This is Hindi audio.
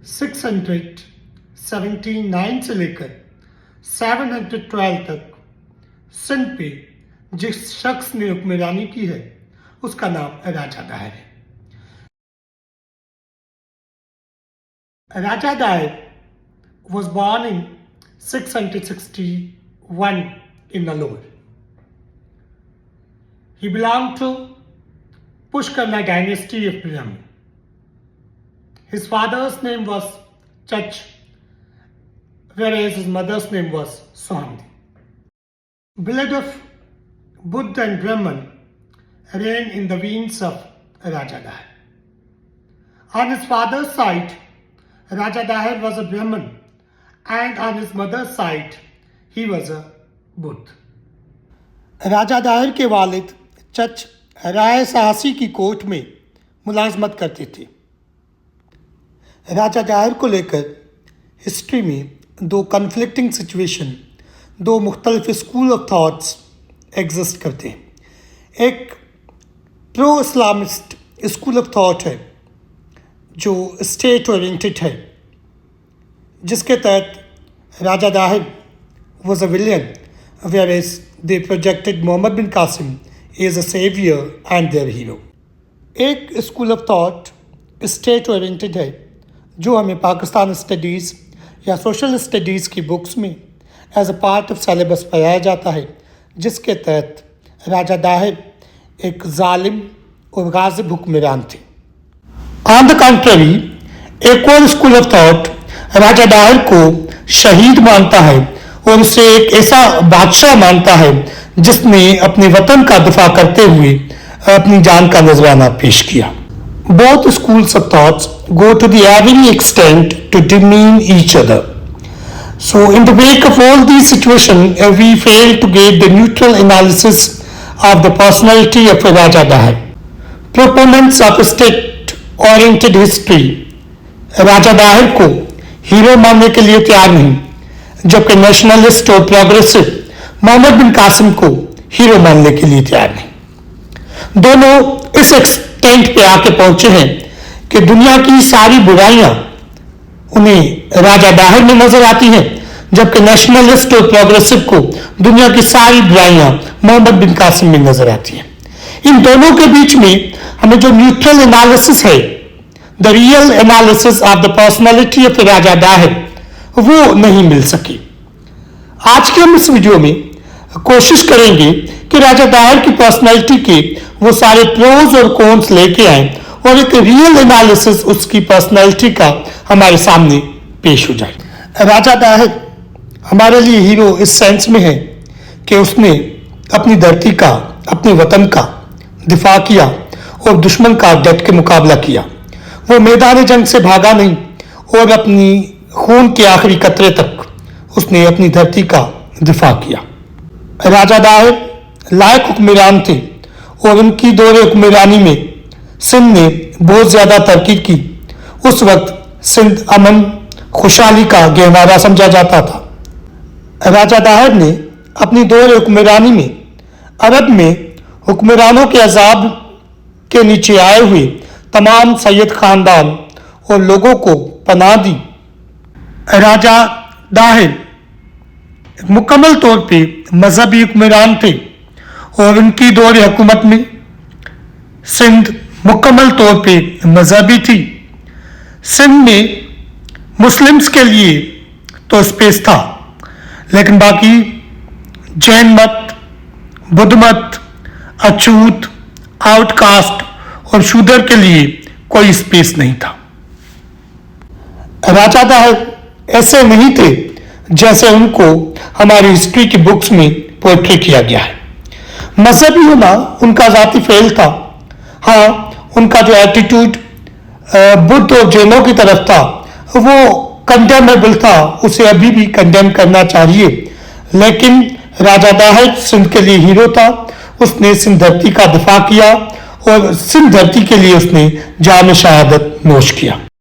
679 से लेकर 712 तक सिंध पे जिस शख्स ने हुक्मरानी की है उसका नाम राजा दाहिर है। Raja Daher was born in 661 in Nallur. He belonged to Pushkarna dynasty of Brahmin. His father's name was Chach, whereas his mother's name was Sohamdi. Blood of Buddha and Brahman ran in the veins of Raja Daher. On his father's side, Raja Daher was a Brahmin, and on his mother's side, he was a Buddha. राजा दाहिर के वालिद चच राय साहसी की कोर्ट में मुलाजमत करते थे। राजा दाहिर को लेकर हिस्ट्री में दो कन्फ्लिक्टिंग सिचुएशन, दो मुख्तलिफ स्कूल ऑफ थॉट्स एग्जिस्ट करते हैं। एक pro Islamist school of thought है जो स्टेट ओरिएंटेड है, जिसके तहत Raja Dahir was a villain, whereas they projected Muhammad bin Qasim as a savior and their hero. एक school of thought state oriented है जो हमें पाकिस्तान स्टडीज़ या सोशल स्टडीज़ की बुक्स में as a part of syllabus पढ़ाया जाता है, जिसके तहत राजा दाहिर एक जालिम और गाज़िब हुक्मरान थे। ऑन द कंट्री, एक और स्कूल ऑफ थॉट राजा दाहिर को शहीद मानता है और उसे एक ऐसा बादशाह मानता है जिसने अपने वतन का दिफा करते हुए अपनी जान का नजराना पेश किया। Both schools of thoughts go to the every extent to demean each other. So in the wake of all these situations, we fail to get the neutral analysis of the personality of Raja Daher. Proponents of state-oriented history राजा दाहिर को हीरो मानने के लिए तैयार नहीं, जबकि नेशनलिस्ट और प्रोग्रेसिव मोहम्मद बिन कासिम को हीरो मानने के लिए तैयार नहीं। दोनों इस एक्सटेंट पे आके पहुंचे हैं कि दुनिया की सारी बुराइयां उन्हें राजा दाहिर में नजर आती हैं, जबकि नेशनलिस्ट और प्रोग्रेसिव को दुनिया की सारी बुराइयां मोहम्मद बिन कासिम में नजर आती हैं। इन दोनों के बीच में हमें जो न्यूट्रल एनालिसिस है, the real analysis of the personality of Raja Dahir, वो नहीं मिल सकी। आज के हम इस वीडियो में कोशिश करेंगे कि राजा दाहिर की पर्सनैलिटी के वो सारे प्रोज और कॉन्स लेके आए और एक रियल एनालिसिस उसकी पर्सनैलिटी का हमारे सामने पेश हो जाए। राजा दाहिर हमारे लिए हीरो इस सेंस में है कि उसने अपनी धरती का, अपने वतन का दिफा किया और दुश्मन का डट के मुकाबला किया। वो मैदान जंग से भागा नहीं और अपनी खून के आखिरी कतरे तक उसने अपनी धरती का दिफा किया। राजा दाहिर लायक हुक्मरान थे और उनकी दौरे हुक्मरानी में सिंध ने बहुत ज़्यादा तरक्की की। उस वक्त सिंध अमन खुशहाली का गहवारा समझा जाता था। राजा दाहिर ने अपनी दौरे हुक्मरानी में अरब में हुक्मरानों के अजाब के नीचे आए हुए तमाम सैयद खानदान और लोगों को पनाह दी। राजा दाहिर मुकम्मल तौर पे मजहबी हुक्मरान थे और उनकी दौर हुकूमत में सिंध मुकम्मल तौर पे मजहबी थी। सिंध में मुस्लिम्स के लिए तो स्पेस था, लेकिन बाकी जैन मत, बुद्ध मत, अछूत, आउटकास्ट और शूदर के लिए कोई स्पेस नहीं था। राजा दाहिर ऐसे नहीं थे जैसे उनको हमारी हिस्ट्री की बुक्स में पोर्ट्रे किया गया है। मजहबी होना उनका जाती फेल था। हाँ, उनका जो एटीट्यूड बुद्ध और जैनों की तरफ था वो कंडेमेबल था, उसे अभी भी कंडेम करना चाहिए, लेकिन राजा दाहिर सिंध के लिए हीरो था। उसने सिंध धरती का दिफा किया और सिंध धरती के लिए उसने जान शहादत नोश किया।